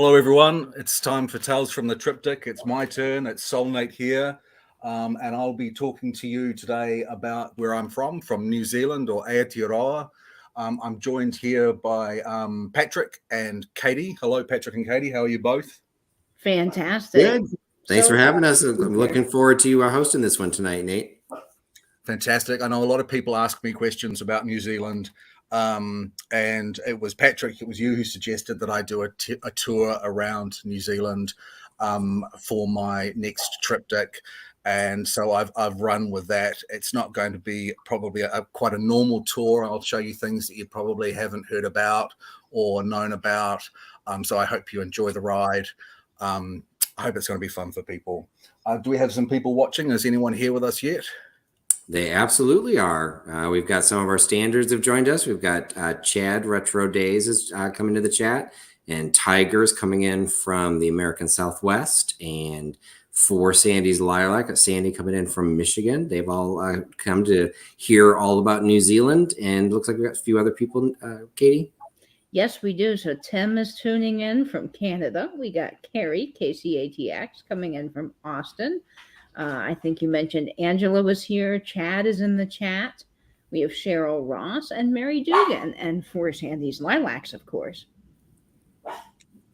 Hello, everyone. It's time for Tales from the Triptych. It's my turn. It's Soulmate here. And I'll be talking to you today about where I'm from New Zealand, or Aotearoa. I'm joined here by Patrick and Katie. Hello, Patrick and Katie. How are you both? Fantastic. Good. Thanks for having us. I'm looking forward to hosting this one tonight, Nate. Fantastic. I know a lot of people ask me questions about New Zealand. And it was Patrick, it was you who suggested that I do a tour around New Zealand for my next triptych. And so I've run with that. It's not going to be probably quite a normal tour. I'll show you things that you probably haven't heard about or known about. So I hope you enjoy the ride. I hope it's going to be fun for people. Do we have some people watching? Is anyone here with us yet? They absolutely are. We've got some of our standards have joined us. We've got Chad Retro Days is coming to the chat, and Tigers coming in from the American Southwest, and for Sandy's Lilac, Sandy coming in from Michigan. They've all come to hear all about New Zealand, and looks like we've got a few other people. Katie? Yes, we do. So Tim is tuning in from Canada. We got Carrie, KCATX, coming in from Austin. I think you mentioned Angela was here. Chad is in the chat. We have Cheryl Ross and Mary Dugan, and for Sandy's Lilacs, of course.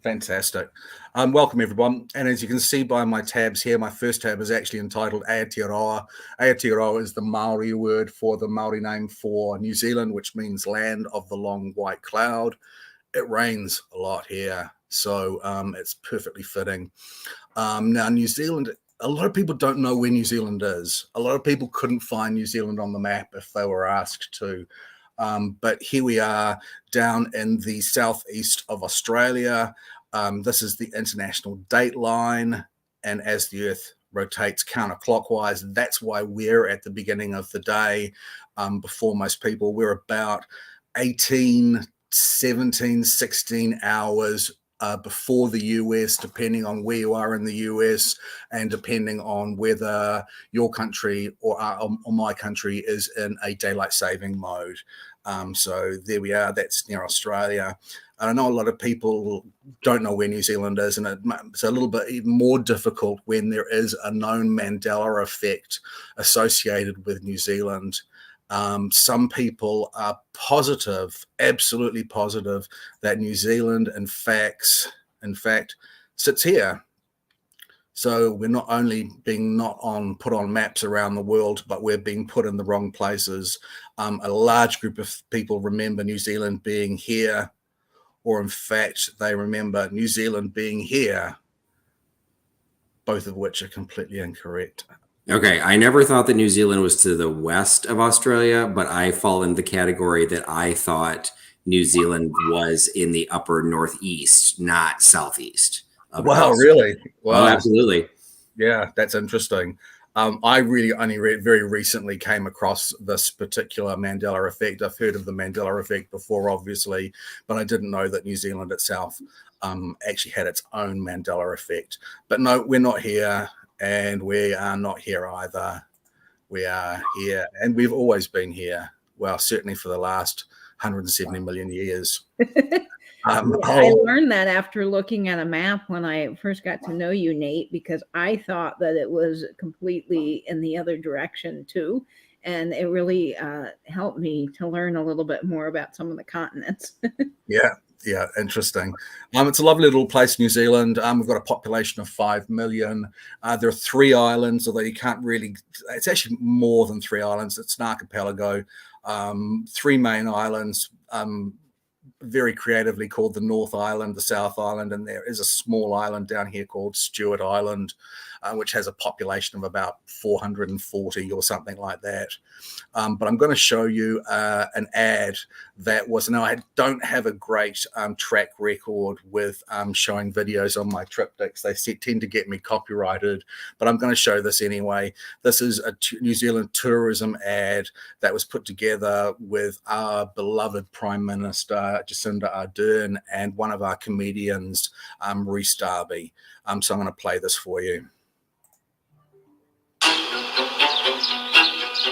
Fantastic. Welcome, everyone. And as you can see by my tabs here, my first tab is actually entitled Aotearoa. Aotearoa is the Maori word for the Maori name for New Zealand, which means land of the long white cloud. It rains a lot here, so it's perfectly fitting. Now, New Zealand, a lot of people don't know where New Zealand is. A lot of people couldn't find New Zealand on the map if they were asked to. But here we are down in the southeast of Australia. This is the international date line. And as the Earth rotates counterclockwise, that's why we're at the beginning of the day before most people. We're about 18, 17, 16 hours before the US, depending on where you are in the US, and depending on whether your country or my country is in a daylight saving mode. So there we are. That's near Australia. And I know a lot of people don't know where New Zealand is, and it's a little bit even more difficult when there is a known Mandela effect associated with New Zealand. Some people are positive, absolutely positive, that New Zealand, in fact, sits here. So we're not only being put on maps around the world, but we're being put in the wrong places. A large group of people remember New Zealand being here, or in fact, they remember New Zealand being here, both of which are completely incorrect. Okay, I never thought that New Zealand was to the west of Australia, but I fall in the category that I thought New Zealand was in the upper northeast, not southeast. Wow, really? Wow. Oh, absolutely. Yeah, that's interesting. I really only very recently came across this particular Mandela effect. I've heard of the Mandela effect before, obviously, but I didn't know that New Zealand itself actually had its own Mandela effect. But no, we're not here. And we are not here either. We are here, and we've always been here. Well, certainly for the last 170 million years. I learned that after looking at a map when I first got to know you, Nate, because I thought that it was completely in the other direction too. And it really helped me to learn a little bit more about some of the continents. Yeah, interesting. It's a lovely little place, New Zealand. We've got a population of 5 million. There are 3 islands, although you can't really, it's actually more than 3 islands. It's an archipelago. 3 main islands, very creatively called the North Island, the South Island, and there is a small island down here called Stewart Island, which has a population of about 440 or something like that. But I'm going to show you an ad that was, now I don't have a great track record with showing videos on my triptychs. They tend to get me copyrighted, but I'm going to show this anyway. This is a New Zealand tourism ad that was put together with our beloved Prime Minister, Jacinda Ardern, and one of our comedians, Rhys Darby. So I'm going to play this for you.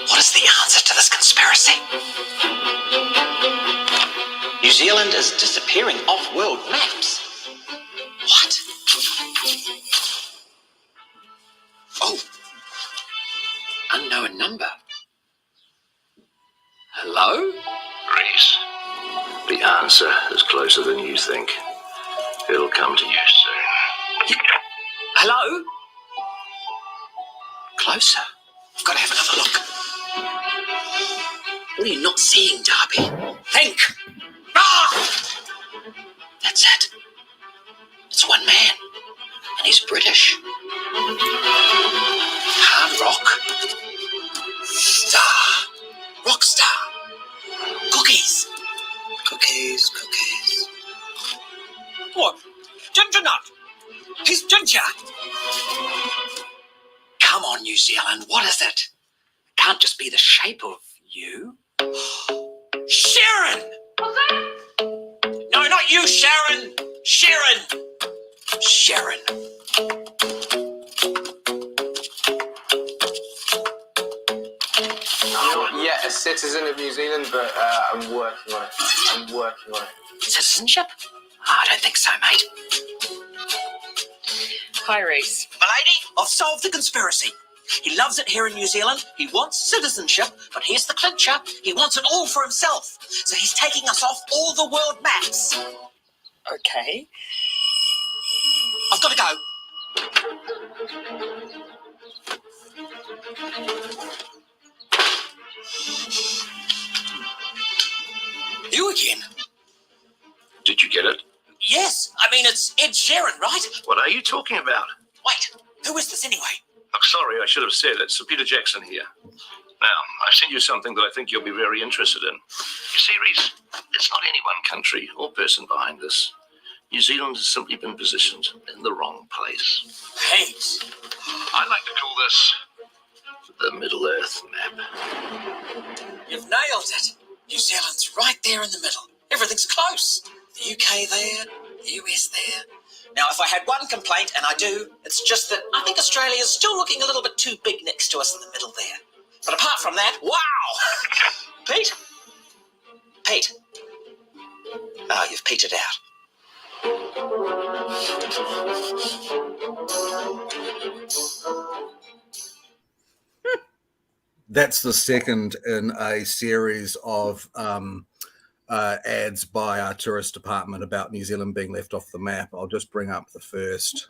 What is the answer to this conspiracy? New Zealand is disappearing off world maps. Hello? Reese, the answer is closer than you think. It'll come to you soon. Hello? Closer. I've got to have another look. What are you not seeing, Darby? Think! Ah! That's it. It's one man, and he's British. Hard rock. Star. Rock star. Cookies. Cookies, cookies. What? Ginger nut. He's ginger. Come on, New Zealand. What is it? Can't just be the shape of you. Sharon! What's that? No, not you, Sharon. Sharon. Sharon. I'm not yet a citizen of New Zealand, but I'm working on it. Citizenship? Oh, I don't think so, mate. Hi, Reese. Milady, I've solved the conspiracy. He loves it here in New Zealand. He wants citizenship, but here's the clincher. He wants it all for himself. So he's taking us off all the world maps. Okay. I've got to go. You again? Did you get it? Yes. I mean, it's Ed Sheeran, right? What are you talking about? Wait, who is this anyway? Oh, sorry, I should have said it. Sir Peter Jackson here. Now, I've sent you something that I think you'll be very interested in. You see, Reese, it's not any one country or person behind this. New Zealand has simply been positioned in the wrong place. Pete. I like to call this the Middle Earth map. You've nailed it. New Zealand's right there in the middle. Everything's close. The UK there, the US there. Now, if I had one complaint, and I do, it's just that I think Australia's still looking a little bit too big next to us in the middle there. But apart from that, wow! Pete? Pete? Oh, you've petered out. That's the second in a series of ads by our tourist department about New Zealand being left off the map. I'll just bring up the first.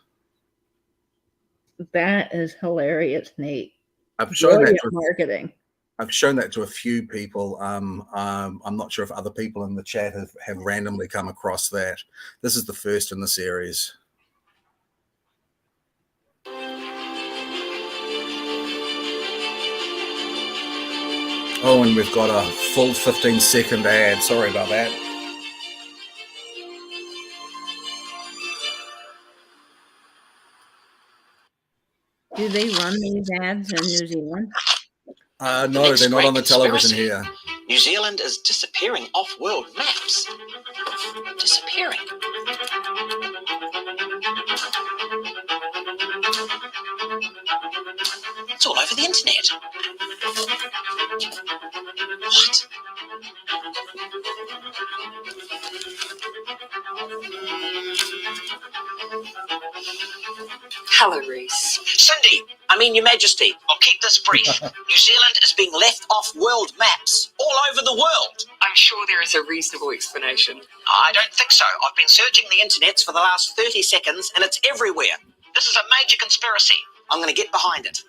That is hilarious, Nate. I've shown that to, marketing. I've shown that to a few people. I'm not sure if other people in the chat have randomly come across that. This is the first in the series. Oh, and we've got a full 15-second ad. Sorry about that. Do they run these ads in New Zealand? No, they're not on the television here. New Zealand is disappearing off world maps. Disappearing. It's all over the internet. What? Hello, Reese. Cindy, Your Majesty, I'll keep this brief. New Zealand is being left off world maps all over the world. I'm sure there is a reasonable explanation. I don't think so. I've been searching the internet for the last 30 seconds and it's everywhere. This is a major conspiracy. I'm going to get behind it.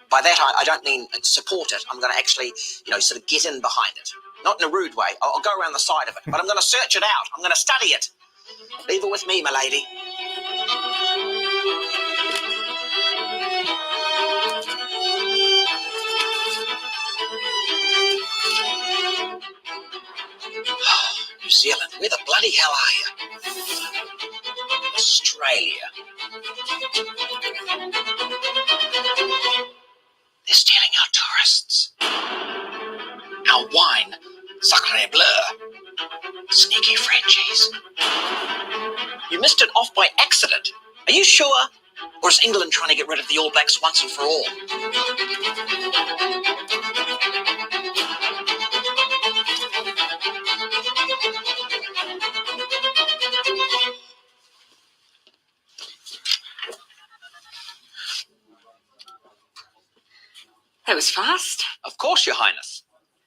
By that, I don't mean support it. I'm going to actually, sort of get in behind it. Not in a rude way. I'll go around the side of it, but I'm going to search it out. I'm going to study it. Leave it with me, my lady. New Zealand, where the bloody hell are you? Australia. They're stealing our tourists. Our wine, sacre bleu. Sneaky Frenchies. You missed it off by accident. Are you sure? Or is England trying to get rid of the All Blacks once and for all? That was fast. Of course, Your Highness.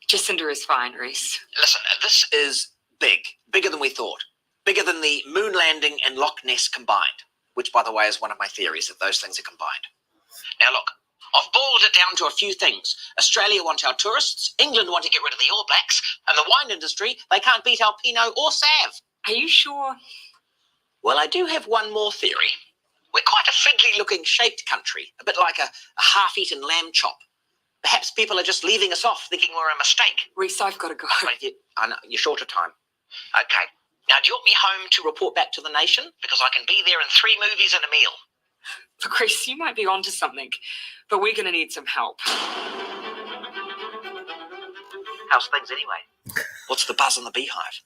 Jacinda is fine, Reese. Listen, this is big. Bigger than we thought. Bigger than the moon landing and Loch Ness combined. Which, by the way, is one of my theories, that those things are combined. Now, look, I've boiled it down to a few things. Australia want our tourists, England want to get rid of the All Blacks, and the wine industry, they can't beat our Pinot or Sav. Are you sure? Well, I do have one more theory. We're quite a fiddly-looking shaped country, a bit like a half-eaten lamb chop. Perhaps people are just leaving us off thinking we're a mistake. Reese, I've got to go. I know, you're short of time. Okay. Now, do you want me home to report back to the nation? Because I can be there in 3 movies and a meal. Look, Reese, you might be onto something, but we're going to need some help. How's things anyway? What's the buzz in the beehive?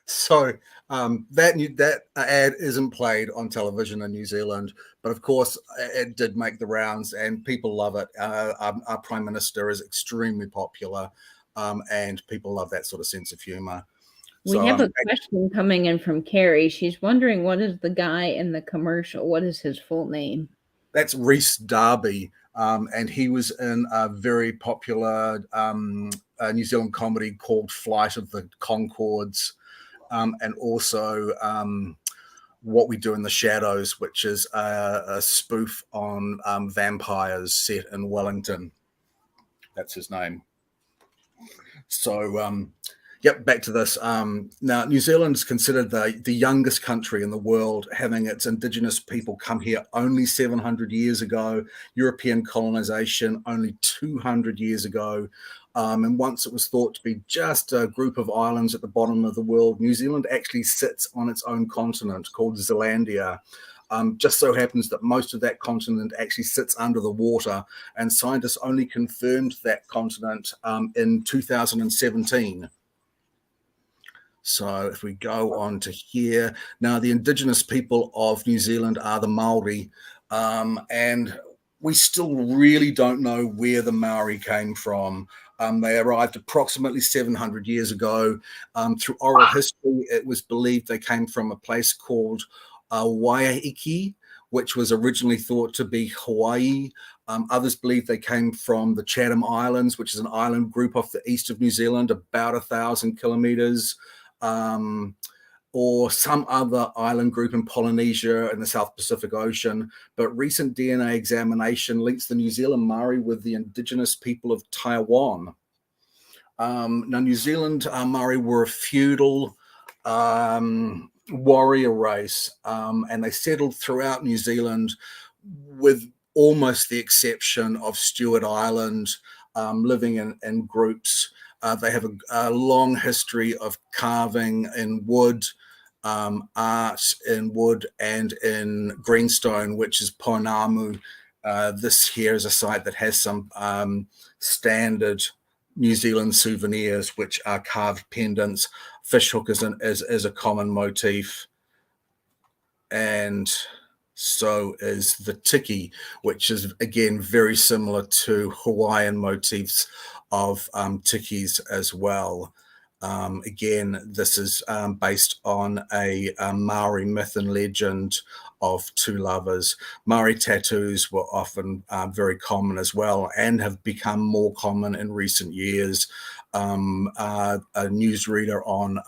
So that ad isn't played on television in New Zealand, but of course it did make the rounds and people love it. Our Prime Minister is extremely popular, and people love that sort of sense of humour. We have a question coming in from Carrie. She's wondering, what is the guy in the commercial? What is his full name? That's Rhys Darby, and he was in a very popular New Zealand comedy called Flight of the Conchords, and also What We Do in the Shadows, which is a spoof on vampires set in Wellington. That's his name. So, yep, back to this. Now, New Zealand is considered the youngest country in the world, having its indigenous people come here only 700 years ago, European colonization only 200 years ago. And once it was thought to be just a group of islands at the bottom of the world, New Zealand actually sits on its own continent called Zealandia. Just so happens that most of that continent actually sits under the water, and scientists only confirmed that continent in 2017. So if we go on to here, now the indigenous people of New Zealand are the Maori, and we still really don't know where the Maori came from. They arrived approximately 700 years ago. Through oral history, it was believed they came from a place called Waiheke, which was originally thought to be Hawaii. Others believe they came from the Chatham Islands, which is an island group off the east of New Zealand, about 1,000 kilometers, or some other island group in Polynesia in the South Pacific Ocean. But recent DNA examination links the New Zealand Maori with the indigenous people of Taiwan. Now, New Zealand Maori were a feudal warrior race, and they settled throughout New Zealand with almost the exception of Stewart Island, living in groups. They have a long history of carving in wood, art in wood and in greenstone, which is Pounamu. This here is a site that has some standard New Zealand souvenirs, which are carved pendants. Fishhook is a common motif, and so is the tiki, which is again very similar to Hawaiian motifs of tikis as well. Again, this is based on a Maori myth and legend of two lovers. Maori tattoos were often very common as well, and have become more common in recent years. A newsreader on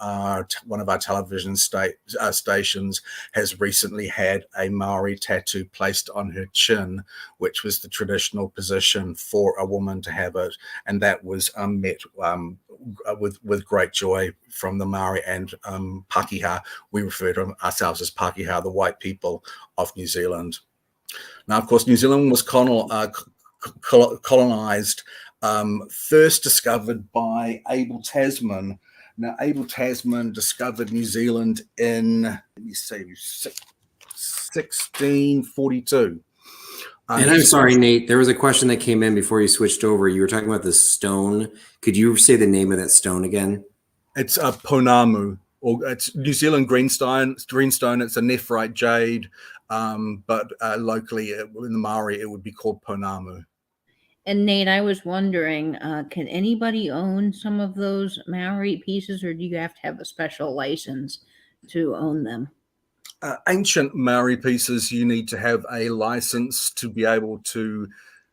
one of our television stations has recently had a Maori tattoo placed on her chin, which was the traditional position for a woman to have it, and that was met with great joy from the Maori and Pakeha. We refer to ourselves as Pakeha, the white people of New Zealand. Now, of course, New Zealand was colonized, first discovered by Abel Tasman. Now, Abel Tasman discovered New Zealand in, let me see, 1642. And I'm sorry, Nate, there was a question that came in before you switched over. You were talking about the stone. Could you say the name of that stone again? It's a Pounamu, or it's New Zealand greenstone. It's a nephrite jade, but locally in the Maori, it would be called Pounamu. And Nate, I was wondering, can anybody own some of those Maori pieces, or do you have to have a special license to own them? Ancient Maori pieces, you need to have a license to be able to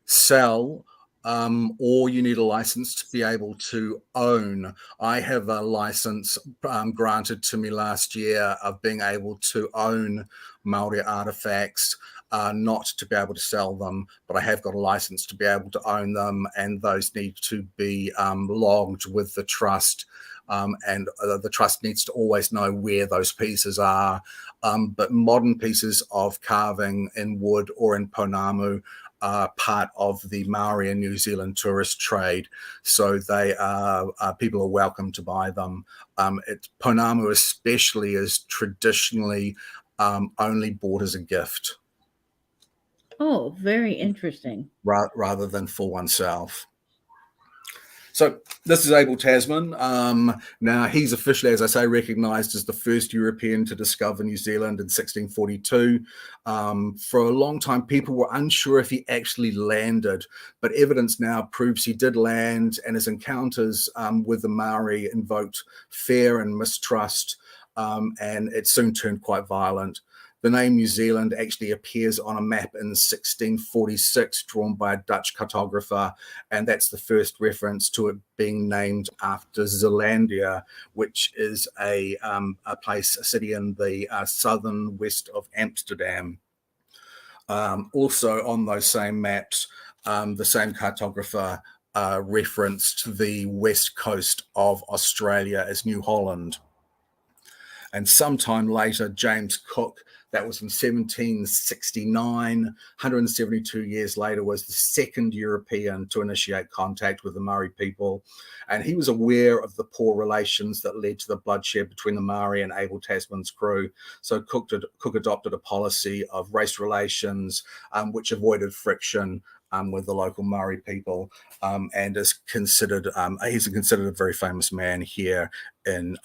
sell. or you need a license to be able to own. I have a license granted to me last year of being able to own Maori artifacts, not to be able to sell them, but I have got a license to be able to own them, and those need to be logged with the trust. And the trust needs to always know where those pieces are. But modern pieces of carving in wood or in pounamu are part of the Maori and New Zealand tourist trade, so they are people are welcome to buy them. Pounamu especially is traditionally only bought as a gift. Oh, very interesting. Rather than for oneself. So this is Abel Tasman. Now he's officially, as I say, recognised as the first European to discover New Zealand in 1642. For a long time, people were unsure if he actually landed, but evidence now proves he did land, and his encounters with the Maori invoked fear and mistrust, and it soon turned quite violent. The name New Zealand actually appears on a map in 1646 drawn by a Dutch cartographer, and that's the first reference to it being named after Zealandia, which is a place, a city in the southern west of Amsterdam. Also on those same maps, the same cartographer referenced the west coast of Australia as New Holland. And sometime later, James Cook, that was in 1769, 172 years later, was the second European to initiate contact with the Maori people. And he was aware of the poor relations that led to the bloodshed between the Maori and Abel Tasman's crew. So Cook adopted a policy of race relations, which avoided friction with the local Maori people, and is considered, he's considered a very famous man here in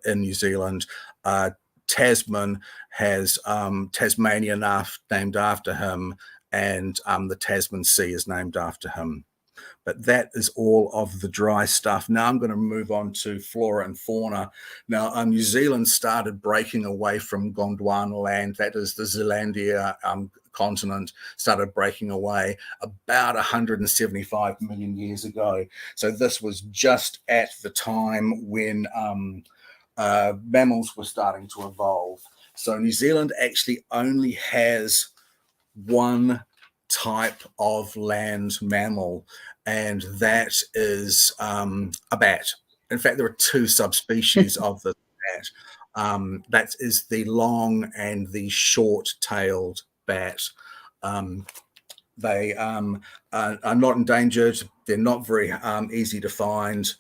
New Zealand. Tasman has Tasmania named after him, and the Tasman Sea is named after him. But that is all of the dry stuff. Now I'm going to move on to flora and fauna. Now, New Zealand started breaking away from Gondwana land, that is the Zealandia continent, started breaking away about 175 million years ago. So this was just at the time when mammals were starting to evolve. So New Zealand actually only has one type of land mammal, and that is a bat. In fact, there are two subspecies of the bat. That is the long and the short-tailed bat. They are not endangered. They're not very easy to find.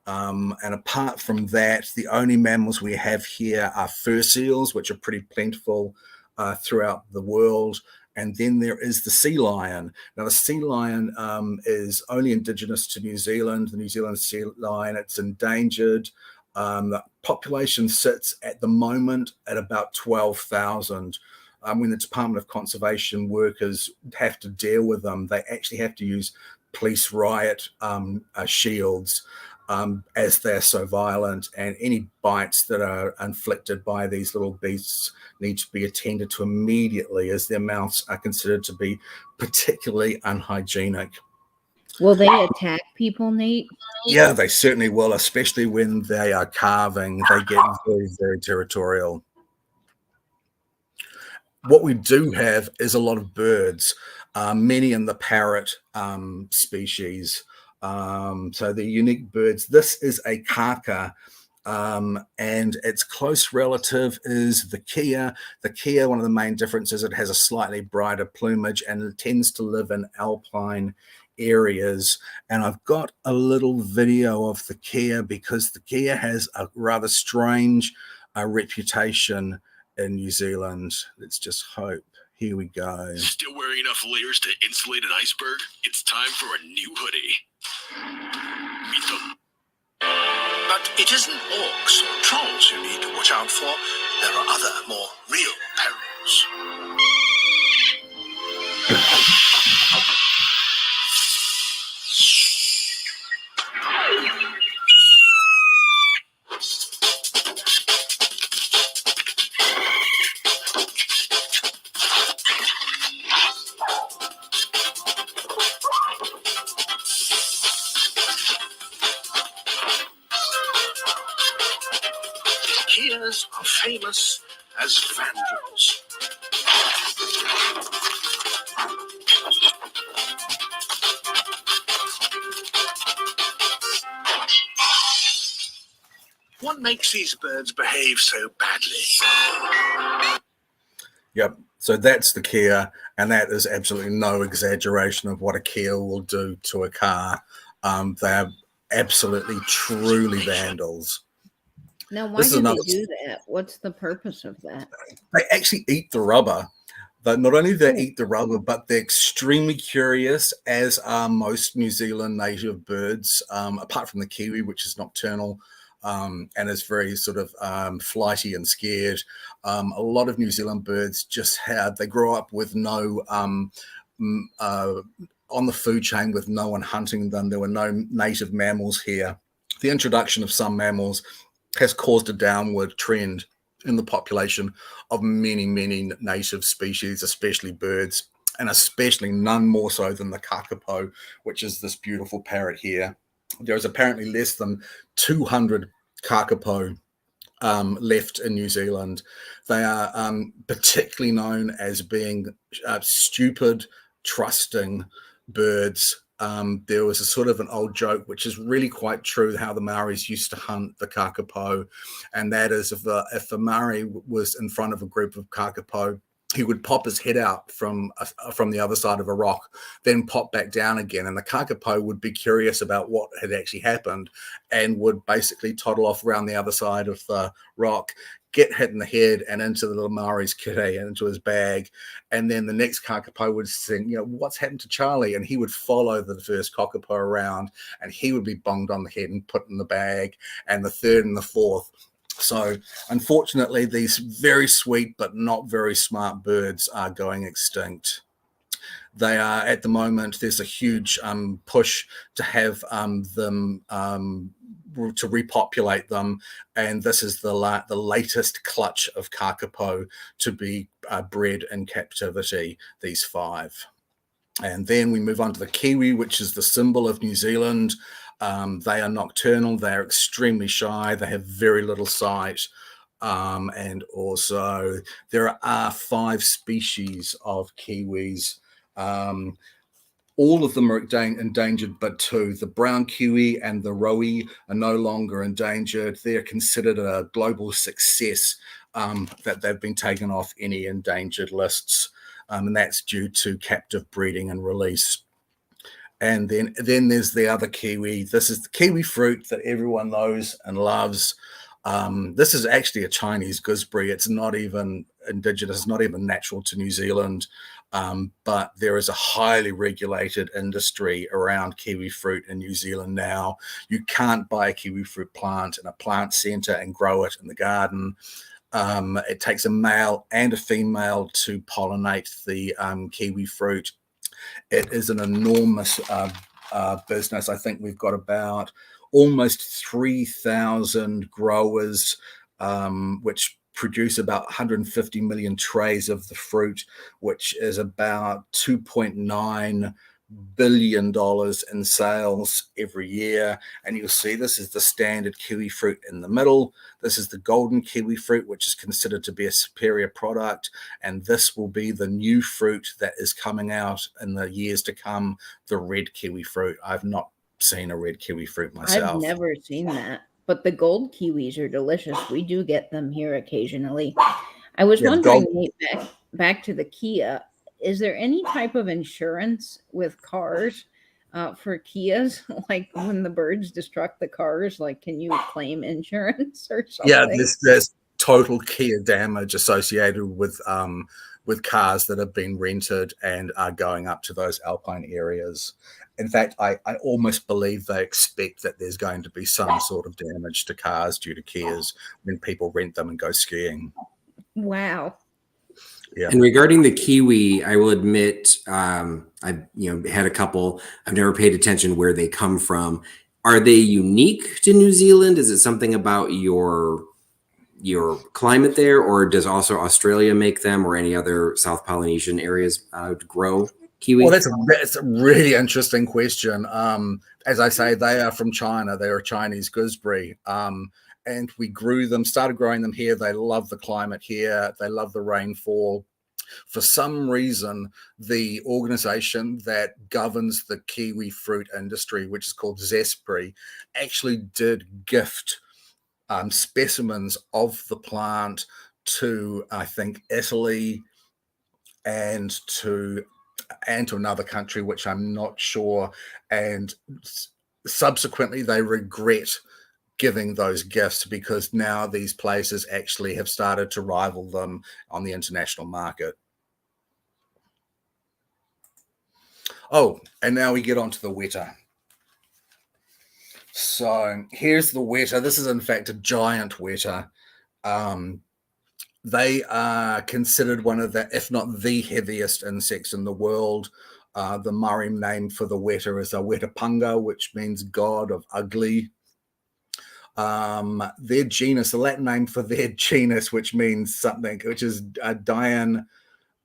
And apart from that, the only mammals we have here are fur seals, which are pretty plentiful throughout the world. And then there is the sea lion. Now, the sea lion is only indigenous to New Zealand. The New Zealand sea lion, it's endangered. The population sits at the moment at about 12,000. When the Department of Conservation workers have to deal with them, they actually have to use police riot shields as they're so violent, and any bites that are inflicted by these little beasts need to be attended to immediately, as their mouths are considered to be particularly unhygienic. Will they attack people, Nate? Yeah, they certainly will, especially when they are carving. They get very, very territorial. What we do have is a lot of birds, many in the parrot species. So the unique birds. This is a kaka, and its close relative is the kea. The kea, one of the main differences, it has a slightly brighter plumage and it tends to live in alpine areas. And I've got a little video of the kea because the kea has a rather strange reputation in New Zealand. Let's just hope. Here we go. Still wearing enough layers to insulate an iceberg? It's time for a new hoodie. Meet them. But it isn't orcs or trolls you need to watch out for. There are other, more real perils. others are famous as vandals. What makes these birds behave so badly? Yep. So that's the Kia, and that is absolutely no exaggeration of what a Kia will do to a car. They are absolutely, truly vandals. Now, why do they do that? What's the purpose of that? They actually eat the rubber. But not only they eat the rubber, but they're extremely curious, as are most New Zealand native birds, apart from the Kiwi, which is nocturnal. And is very sort of flighty and scared. A lot of New Zealand birds they grow up with no, on the food chain with no one hunting them. There were no native mammals here. The introduction of some mammals has caused a downward trend in the population of many, many native species, especially birds, and especially none more so than the kakapo, which is this beautiful parrot here. There is apparently less than 200 kakapo left in New Zealand. They are particularly known as being stupid, trusting birds. There was a sort of an old joke, which is really quite true, how the Maoris used to hunt the kakapo, and that is if a Maori was in front of a group of kakapo, he would pop his head out from the other side of a rock, then pop back down again. And the kakapo would be curious about what had actually happened and would basically toddle off around the other side of the rock, get hit in the head and into the little Maori's kitty and into his bag. And then the next kakapo would sing, what's happened to Charlie? And he would follow the first kakapo around and he would be bonged on the head and put in the bag, and the third and the fourth. So unfortunately, these very sweet but not very smart birds are going extinct. They are, at the moment, there's a huge push to have them to repopulate them, and this is the latest clutch of kakapo to be bred in captivity, these 5. And then we move on to the kiwi, which is the symbol of New Zealand. They are nocturnal. They are extremely shy. They have very little sight. And also there are 5 species of kiwis. All of them are endangered, but 2. The brown kiwi and the roe are no longer endangered. They're considered a global success, that they've been taken off any endangered lists. And that's due to captive breeding and release. And then there's the other kiwi. This is the kiwi fruit that everyone knows and loves. This is actually a Chinese gooseberry. It's not even indigenous, it's not even natural to New Zealand. But there is a highly regulated industry around kiwi fruit in New Zealand now. You can't buy a kiwi fruit plant in a plant centre and grow it in the garden. It takes a male and a female to pollinate the kiwi fruit. It is an enormous business. I think we've got about almost 3,000 growers, which produce about 150 million trays of the fruit, which is about $2.9 billion in sales every year. And you'll see this is the standard kiwi fruit in the middle. This is the golden kiwi fruit, which is considered to be a superior product. And this will be the new fruit that is coming out in the years to come, the red kiwi fruit. I've not seen a red kiwi fruit myself. I've never seen that, but the gold kiwis are delicious. We do get them here occasionally. I was wondering, Nate, back to the Kia, is there any type of insurance with cars for Kias? Like when the birds destruct the cars, like can you claim insurance or something? Yeah, there's total Kia damage associated with cars that have been rented and are going up to those alpine areas. In fact, I almost believe they expect that there's going to be some sort of damage to cars due to Kias when people rent them and go skiing. Wow. Yeah. And regarding the kiwi, I will admit, I've had a couple. I've never paid attention where they come from. Are they unique to New Zealand? Is it something about your climate there, or does also Australia make them, or any other South Polynesian areas grow kiwi? Well, that's a really interesting question. as I say, they are from China. They're a Chinese gooseberry. And we started growing them here. They love the climate here. They love the rainfall. For some reason, the organization that governs the kiwi fruit industry, which is called Zespri, actually did gift specimens of the plant to, I think, Italy and to another country, which I'm not sure. And subsequently, they regret giving those gifts because now these places actually have started to rival them on the international market. Oh, and now we get on to the Weta. So here's the Weta. This is in fact a giant Weta. They are considered one of the, if not the heaviest insects in the world. The Maori name for the Weta is a Wetapanga, which means god of ugly. Their genus, the Latin name for their genus, which means something, which is Dian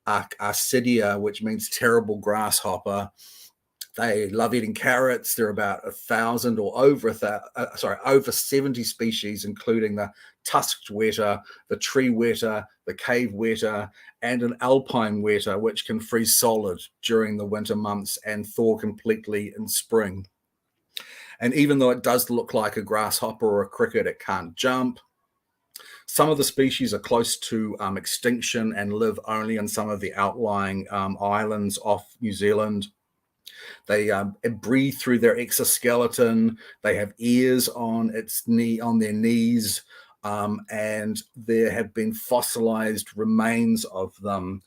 Arcidia, which means terrible grasshopper. They love eating carrots. There are about 1,000 or over 70 species, including the tusked weta, the tree weta, the cave weta, and an alpine weta, which can freeze solid during the winter months and thaw completely in spring. And even though it does look like a grasshopper or a cricket, it can't jump. Some of the species are close to extinction and live only in some of the outlying islands off New Zealand. They breathe through their exoskeleton. They have ears on their knees, and there have been fossilized remains of them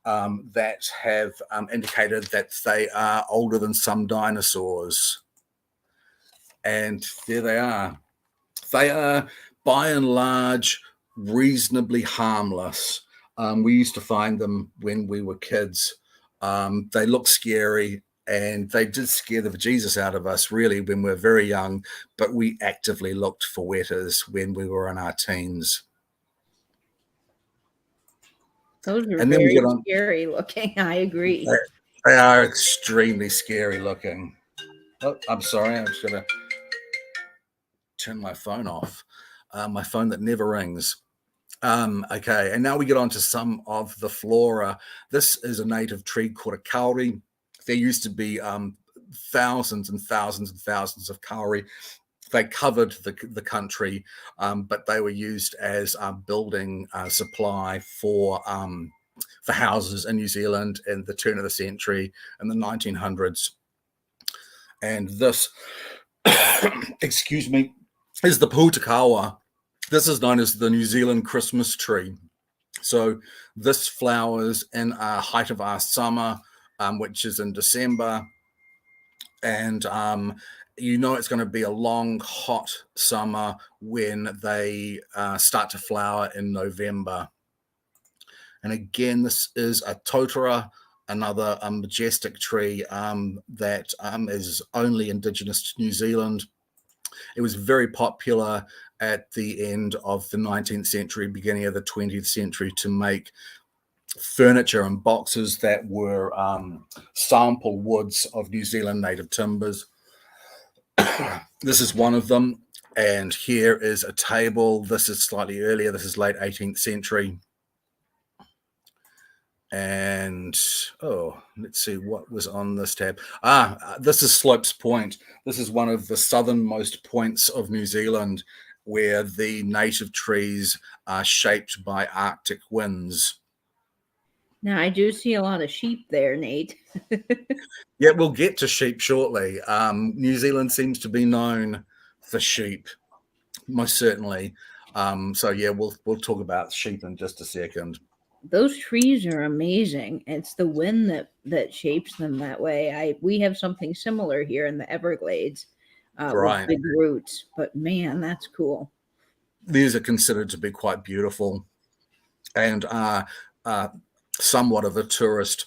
that have indicated that they are older than some dinosaurs. And there they are. They are, by and large, reasonably harmless. We used to find them when we were kids. They look scary, and they did scare the bejesus out of us, really, when we were very young, but we actively looked for wetas when we were in our teens. Those are very scary looking. I agree. They are extremely scary looking. Oh, I'm sorry. I'm just going to turn my phone off. My phone that never rings. Okay, and now we get on to some of the flora. This is a native tree called a kauri. There used to be thousands and thousands and thousands of kauri. They covered the country, but they were used as building supply for houses in New Zealand in the turn of the century in the 1900s. And this, excuse me, is the pūtakawa. This is known as the New Zealand Christmas tree. So this flowers in the height of our summer, which is in December. And you know it's going to be a long, hot summer when they start to flower in November. And again, this is a totara, another majestic tree that is only indigenous to New Zealand. It was very popular at the end of the 19th century, beginning of the 20th century, to make furniture and boxes that were sample woods of New Zealand native timbers. This is one of them. And here is a table. This is slightly earlier. This is late 18th century. And, let's see what was on this tab. This is Slopes Point. This is one of the southernmost points of New Zealand where the native trees are shaped by Arctic winds. Now, I do see a lot of sheep there, Nate. Yeah, we'll get to sheep shortly. New Zealand seems to be known for sheep, most certainly. So, yeah, we'll talk about sheep in just a second. Those trees are amazing. It's the wind that shapes them that way. We have something similar here in the Everglades with big roots, but man, that's cool. These are considered to be quite beautiful and are somewhat of a tourist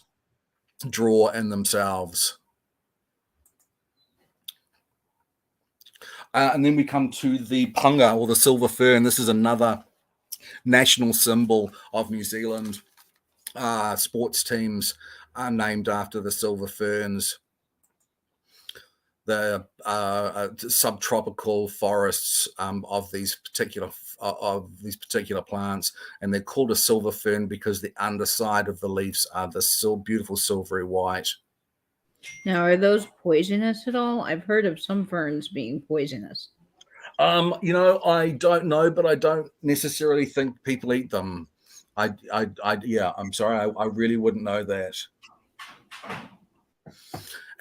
draw in themselves. And then we come to the punga, or the silver fern. This is another national symbol of New Zealand. Sports teams are named after the silver ferns. the subtropical forests of these particular plants, and they're called a silver fern because the underside of the leaves are the beautiful silvery white. Now, are those poisonous at all? I've heard of some ferns being poisonous. I don't know, but I don't necessarily think people eat them. Yeah, I'm sorry, I really wouldn't know that.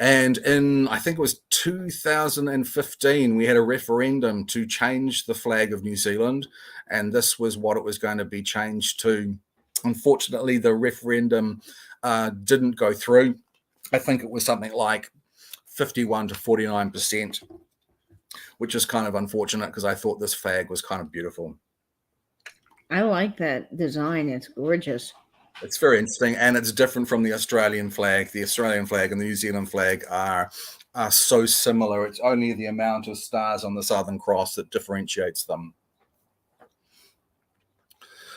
And in, I think it was 2015, we had a referendum to change the flag of New Zealand, and this was what it was going to be changed to. Unfortunately, the referendum didn't go through. I think it was something like 51 to 49%, which is kind of unfortunate because I thought this flag was kind of beautiful. I like that design. It's gorgeous. It's very interesting, and it's different from the Australian flag. The Australian flag and the New Zealand flag are so similar. It's only the amount of stars on the Southern Cross that differentiates them.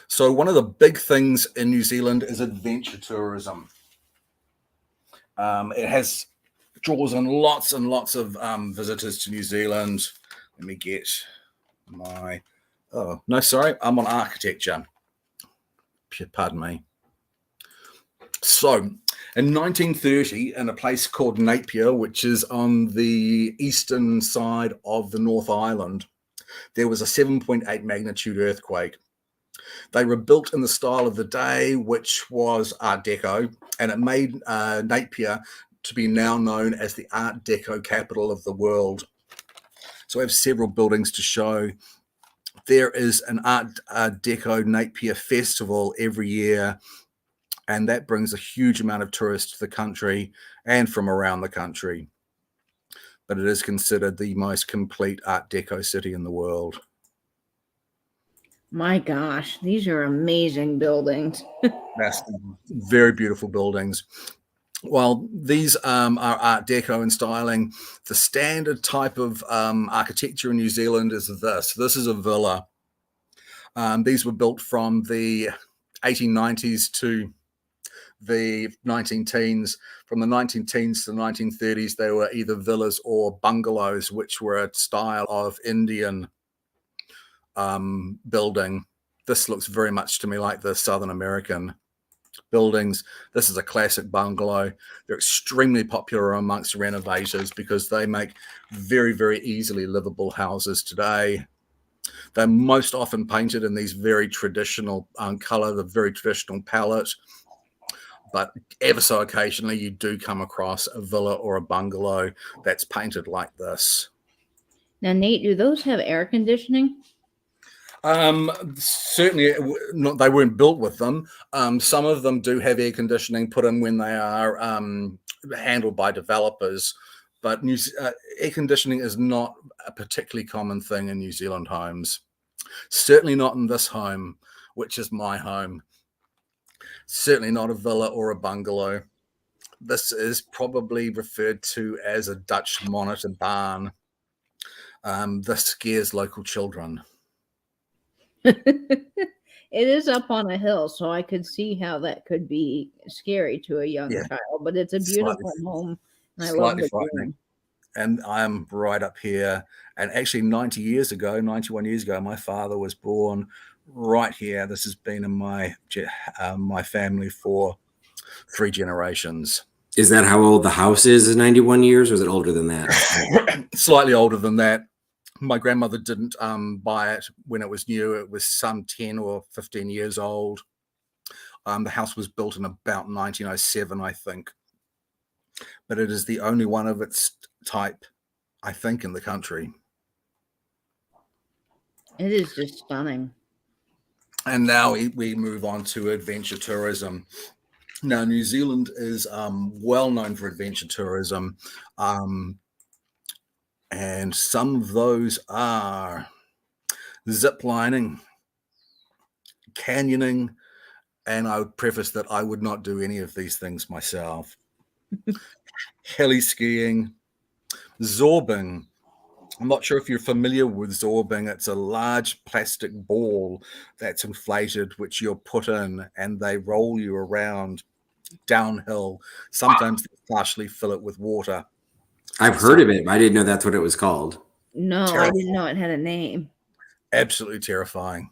So one of the big things in New Zealand is adventure tourism. It draws in lots and lots of visitors to New Zealand. Let me get my... Oh, no, sorry. I'm on architecture. Pardon me. So, in 1930, in a place called Napier, which is on the eastern side of the North Island, there was a 7.8 magnitude earthquake. They were built in the style of the day, which was Art Deco, and it made Napier to be now known as the Art Deco capital of the world. So we have several buildings to show. There is an Art Deco Napier festival every year, and that brings a huge amount of tourists to the country and from around the country. But it is considered the most complete Art Deco city in the world. My gosh, these are amazing buildings. That's very beautiful buildings. While these are Art Deco in styling, the standard type of architecture in New Zealand is this. This is a villa. These were built from the 1890s to the 19-teens. From the 19-teens to the 1930s, they were either villas or bungalows, which were a style of Indian building. This looks very much to me like the Southern American buildings. This is a classic bungalow. They're extremely popular amongst renovators because they make very, very easily livable houses today. They're most often painted in these very traditional color, the very traditional palette. But ever so occasionally, you do come across a villa or a bungalow that's painted like this. Now, Nate, do those have air conditioning? Certainly not, they weren't built with them. Some of them do have air conditioning put in when they are handled by developers, but air conditioning is not a particularly common thing in New Zealand homes. Certainly not in this home, which is my home. Certainly not a villa or a bungalow. This is probably referred to as a Dutch monitor barn. This scares local children. It is up on a hill, so I could see how that could be scary to a young child, but it's a beautiful home. And I love the frightening. And I'm right up here. And actually 91 years ago, my father was born right here. This has been in my family for 3 generations. Is that how old the house is 91 years, or is it older than that? Slightly older than that. My grandmother didn't buy it when it was new. It was some 10 or 15 years old. The house was built in about 1907, I think. But it is the only one of its type, I think, in the country. It is just stunning. And now we move on to adventure tourism. Now, New Zealand is well known for adventure tourism. And some of those are zip lining, canyoning, and I would preface that I would not do any of these things myself. Heli skiing, zorbing. I'm not sure if you're familiar with zorbing. It's a large plastic ball that's inflated, which you're put in, and they roll you around downhill. Sometimes they partially fill it with water. I've heard of it, but I didn't know that's what it was called. No, I didn't know it had a name. Absolutely terrifying.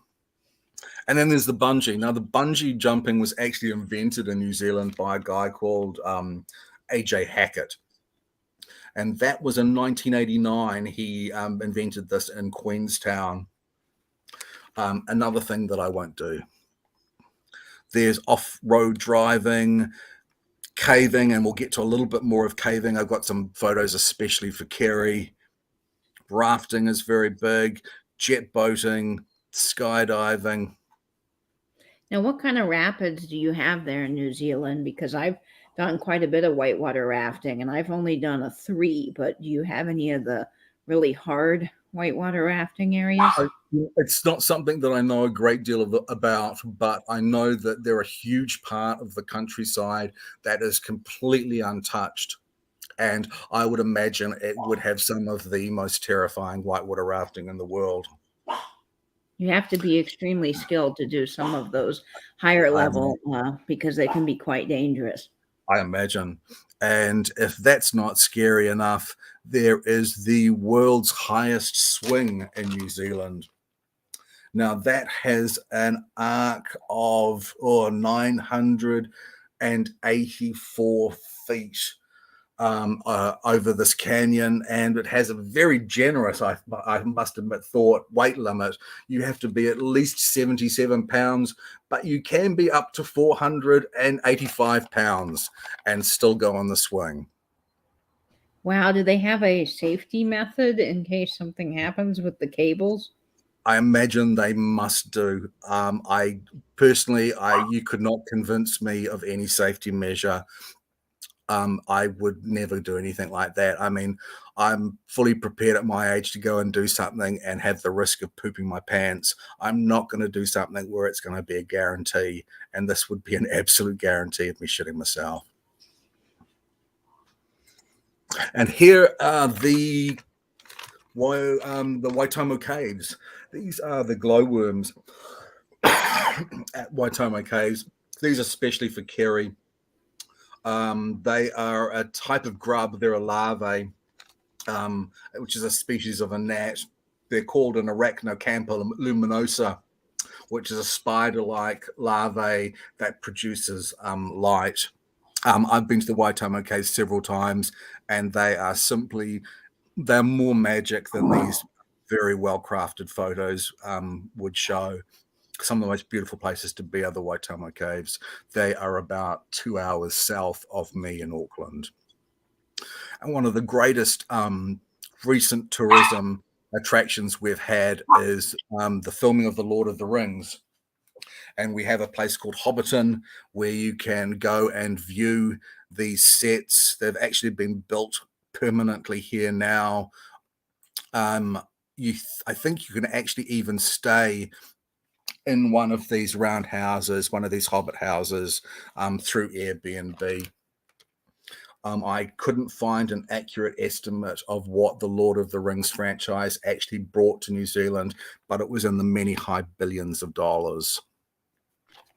And then there's the bungee. Now, the bungee jumping was actually invented in New Zealand by a guy called A.J. Hackett. And that was in 1989. He invented this in Queenstown. Another thing that I won't do. There's off-road driving, caving, and we'll get to a little bit more of caving. I've got some photos especially for Kerry. Rafting is very big, jet boating, skydiving. Now, what kind of rapids do you have there in New Zealand? Because I've done quite a bit of whitewater rafting, and I've only done 3, but do you have any of the really hard whitewater rafting areas? It's not something that I know a great deal about, but I know that they're a huge part of the countryside that is completely untouched. And I would imagine it would have some of the most terrifying whitewater rafting in the world. You have to be extremely skilled to do some of those higher level because they can be quite dangerous. I imagine. And if that's not scary enough, there is the world's highest swing in New Zealand. Now, that has an arc of 984 feet over this canyon, and it has a very generous, I must admit, weight limit. You have to be at least 77 pounds, but you can be up to 485 pounds and still go on the swing. Wow, do they have a safety method in case something happens with the cables? I imagine they must do. I personally, you could not convince me of any safety measure. I would never do anything like that. I mean, I'm fully prepared at my age to go and do something and have the risk of pooping my pants. I'm not going to do something where it's going to be a guarantee, and this would be an absolute guarantee of me shitting myself. And here are the Waitomo caves. These are the glowworms at Waitomo caves. These are specially for Kerry. They are a type of grub. They're a larvae, which is a species of a gnat. They're called an Arachnocampa luminosa, which is a spider-like larvae that produces light. I've been to the Waitomo caves several times, and they're more magic than these very well-crafted photos would show. Some of the most beautiful places to be are the Waitomo caves. They are about 2 hours south of me in Auckland. And one of the greatest recent tourism attractions we've had is the filming of The Lord of the Rings. And we have a place called Hobbiton where you can go and view these sets. They've actually been built permanently here now. I think you can actually even stay in one of these round houses, one of these hobbit houses, through Airbnb. I couldn't find an accurate estimate of what the Lord of the Rings franchise actually brought to New Zealand, but it was in the many high billions of dollars.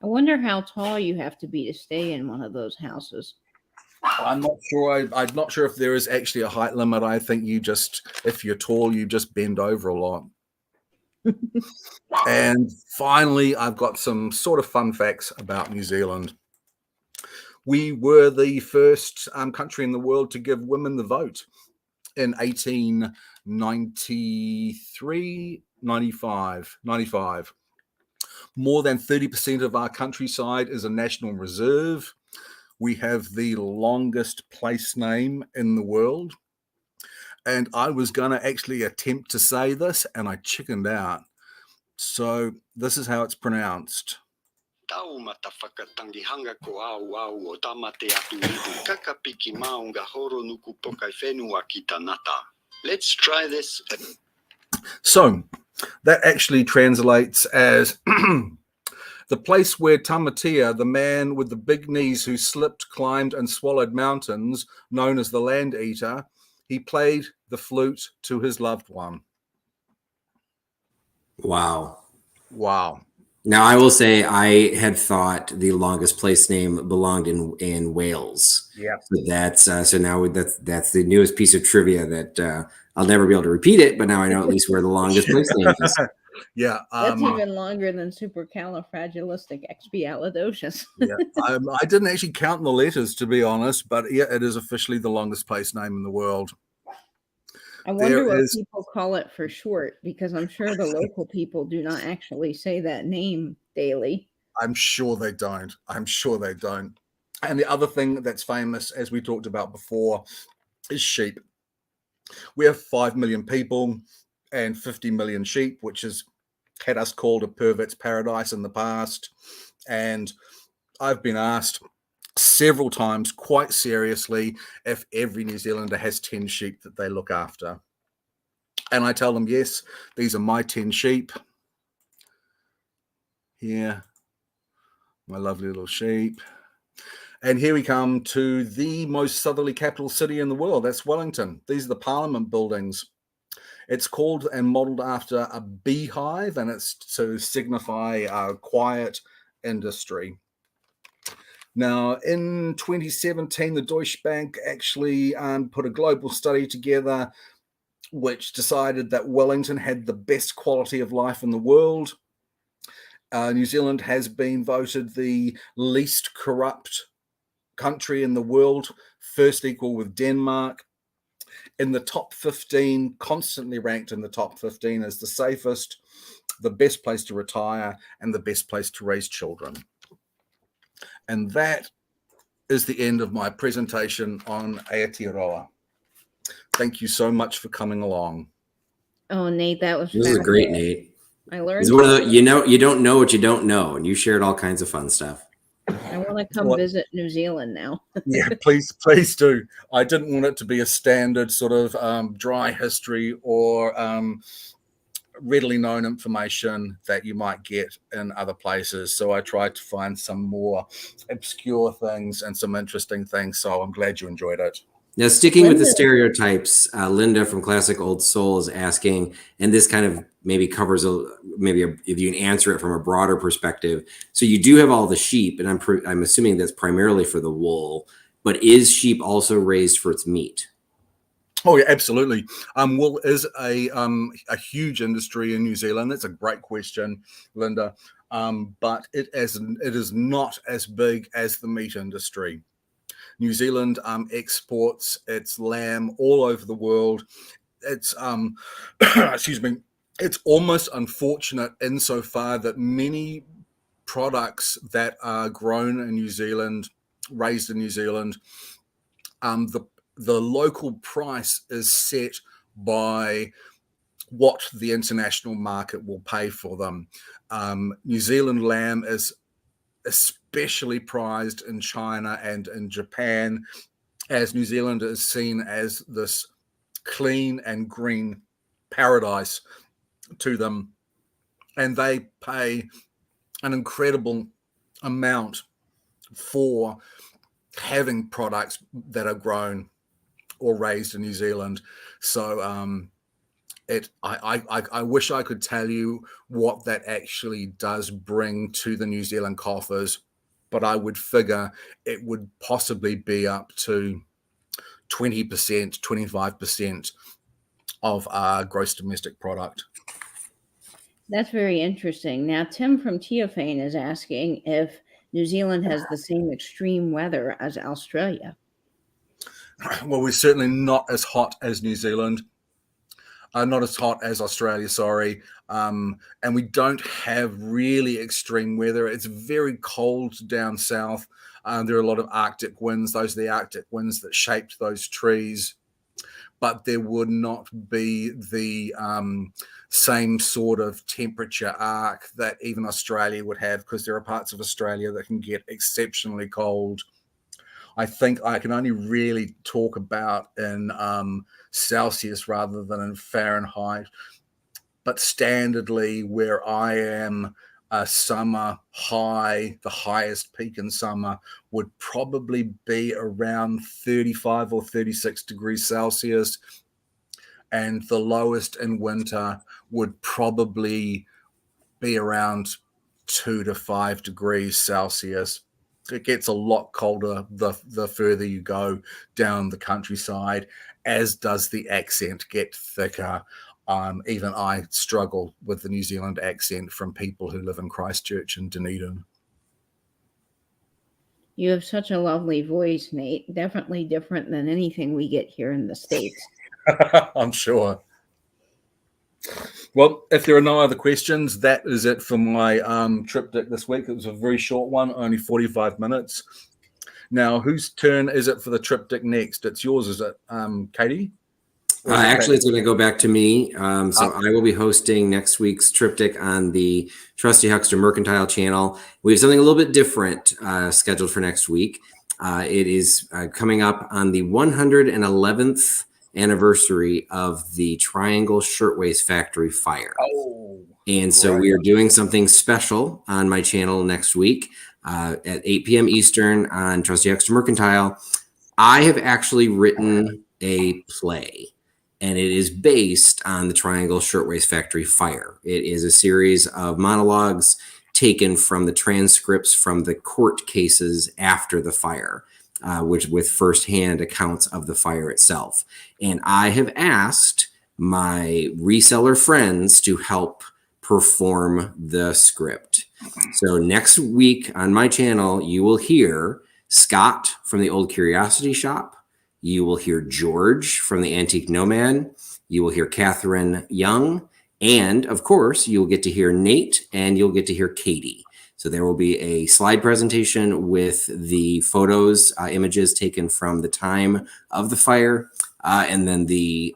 I wonder how tall you have to be to stay in one of those houses. I'm not sure. I'm not sure if there is actually a height limit. I think if you're tall, you just bend over a lot. And finally, I've got some sort of fun facts about New Zealand. We were the first country in the world to give women the vote in 1895. More than 30% of our countryside is a national reserve. We have the longest place name in the world. And I was going to actually attempt to say this, and I chickened out. So this is how it's pronounced. Let's try this. So that actually translates as the place where Tamatea, the man with the big knees who slipped, climbed, and swallowed mountains, known as the Land Eater, he played the flute to his loved one. Wow. Wow. Now, I will say I had thought the longest place name belonged in Wales. Yeah. So that's so now that's the newest piece of trivia that I'll never be able to repeat it, but now I know at least where the longest place name is. Yeah. That's even longer than supercalifragilisticexpialidocious. Yeah. I didn't actually count the letters, to be honest, but yeah, it is officially the longest place name in the world. I wonder There what is- people call it for short, because I'm sure the local people do not actually say that name daily. I'm sure they don't. I'm sure they don't. And the other thing that's famous, as we talked about before, is sheep. We have 5 million people and 50 million sheep, which has had us called a pervert's paradise in the past. And I've been asked several times, quite seriously, if every New Zealander has 10 sheep that they look after. And I tell them, yes, these are my 10 sheep. Here, my lovely little sheep. And here we come to the most southerly capital city in the world. That's Wellington. These are the Parliament buildings. It's called and modelled after a beehive, and it's to signify quiet industry. Now, in 2017, the Deutsche Bank actually put a global study together which decided that Wellington had the best quality of life in the world. New Zealand has been voted the least corrupt country in the world, first equal with Denmark. In the top 15, constantly ranked in the top 15 as the safest, the best place to retire, and the best place to raise children. And that is the end of my presentation on Aotearoa. Thank you so much for coming along. Oh, Nate, that was This is great, Nate. I learned. It's one of the, you don't know what you don't know, and you shared all kinds of fun stuff. I want to come visit New Zealand now. Yeah, please do. I didn't want it to be a standard sort of dry history or readily known information that you might get in other places. So I tried to find some more obscure things and some interesting things. So I'm glad you enjoyed it. Now, sticking with the stereotypes, Linda from Classic Old Soul is asking, and this kind of maybe covers if you can answer it from a broader perspective. So you do have all the sheep, and I'm assuming that's primarily for the wool, but is sheep also raised for its meat? Oh yeah, absolutely. Wool is a huge industry in New Zealand. That's a great question, Linda. But it is not as big as the meat industry. New Zealand exports its lamb all over the world. It's excuse me. It's almost unfortunate insofar that many products that are grown in New Zealand, raised in New Zealand, the local price is set by what the international market will pay for them. New Zealand lamb is especially prized in China and in Japan, as New Zealand is seen as this clean and green paradise to them. And they pay an incredible amount for having products that are grown or raised in New Zealand. So I wish I could tell you what that actually does bring to the New Zealand coffers, but I would figure it would possibly be up to 20%, 25% of our gross domestic product. That's very interesting. Now, Tim from Teofane is asking if New Zealand has the same extreme weather as Australia. Well, we're certainly not as hot as New Zealand. Not as hot as Australia, sorry. And we don't have really extreme weather. It's very cold down south. There are a lot of Arctic winds. Those are the Arctic winds that shaped those trees. But there would not be the same sort of temperature arc that even Australia would have, because there are parts of Australia that can get exceptionally cold. I think I can only really talk about in Celsius rather than in Fahrenheit. But standardly, where I am, a summer high, the highest peak in summer would probably be around 35 or 36 degrees Celsius. And the lowest in winter would probably be around 2 to 5 degrees Celsius. It gets a lot colder the further you go down the countryside, as does the accent get thicker. Even I struggle with the New Zealand accent from people who live in Christchurch and Dunedin. You have such a lovely voice, Nate. Definitely different than anything we get here in the States. I'm sure. Well, if there are no other questions, that is it for my triptych this week. It was a very short one, only 45 minutes. Now, whose turn is it for the triptych next? It's yours, is it, Katie? Actually, it's going to go back to me. So I will be hosting next week's triptych on the Trusty Huckster Mercantile channel. We have something a little bit different scheduled for next week. It is coming up on the 111th anniversary of the Triangle Shirtwaist Factory fire. And so we are doing something special on my channel next week at 8 p.m. Eastern on Trusty Huckster Mercantile. I have actually written a play, and it is based on the Triangle Shirtwaist Factory fire. It is a series of monologues taken from the transcripts from the court cases after the fire, which with firsthand accounts of the fire itself. And I have asked my reseller friends to help perform the script. So next week on my channel, you will hear Scott from the Old Curiosity Shop. You will hear George from the Antique Nomad. You will hear Catherine Young. And of course, you'll get to hear Nate, and you'll get to hear Katie. So there will be a slide presentation with the photos, images taken from the time of the fire, and then the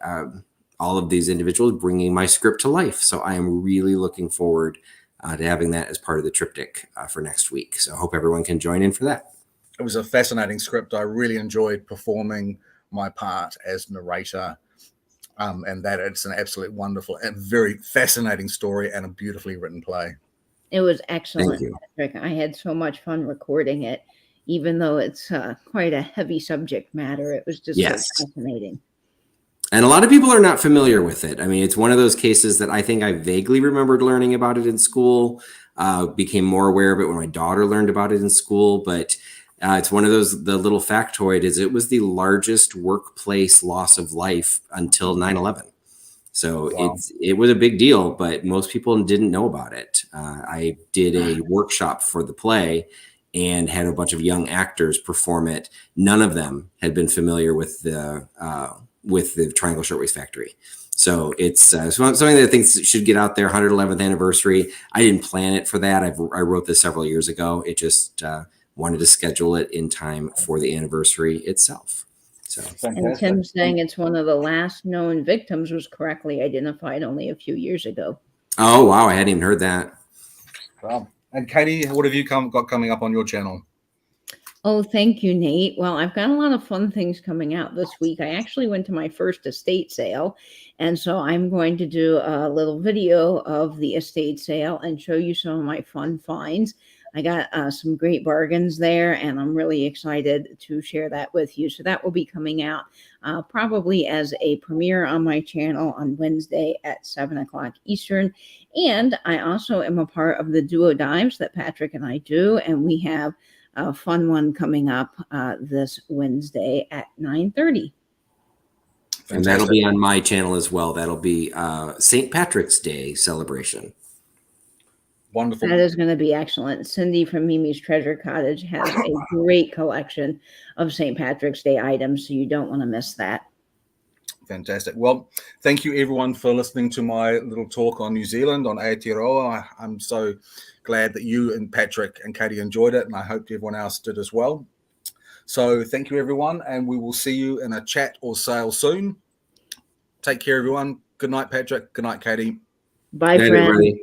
all of these individuals bringing my script to life. So I am really looking forward to having that as part of the triptych for next week. So I hope everyone can join in for that. It was a fascinating script. I really enjoyed performing my part as narrator, and that it's an absolutely wonderful and very fascinating story and a beautifully written play. It was excellent, Patrick. I had so much fun recording it, even though it's quite a heavy subject matter. It was just so fascinating. And a lot of people are not familiar with it. I mean, it's one of those cases that I think I vaguely remembered learning about it in school, became more aware of it when my daughter learned about it in school. But it's one of those, the little factoid is it was the largest workplace loss of life until 9/11. So it was a big deal, but most people didn't know about it. I did a workshop for the play and had a bunch of young actors perform it. None of them had been familiar with the Triangle Shirtwaist Factory. So it's something that I think should get out there. 111th anniversary. I didn't plan it for that. I wrote this several years ago. It just wanted to schedule it in time for the anniversary itself. So, and Tim saying it's one of the last known victims was correctly identified only a few years ago. Oh, wow. I hadn't even heard that. Wow. And Katie, what have you got coming up on your channel? Oh, thank you, Nate. Well, I've got a lot of fun things coming out this week. I actually went to my first estate sale, and so I'm going to do a little video of the estate sale and show you some of my fun finds. I got some great bargains there, and I'm really excited to share that with you. So that will be coming out probably as a premiere on my channel on Wednesday at 7 o'clock Eastern. And I also am a part of the Duo Dives that Patrick and I do, and we have a fun one coming up this Wednesday at 9:30. And that'll be on my channel as well. That'll be St. Patrick's Day celebration. Wonderful. That is going to be excellent. Cindy from Mimi's Treasure Cottage has a great collection of St. Patrick's Day items, so you don't want to miss that. Fantastic. Well, thank you everyone for listening to my little talk on New Zealand, on Aotearoa. I'm so glad that you and Patrick and Katie enjoyed it, and I hope everyone else did as well. So thank you everyone, and we will see you in a chat or sale soon. Take care everyone. Good night, Patrick. Good night, Katie. Bye, friends.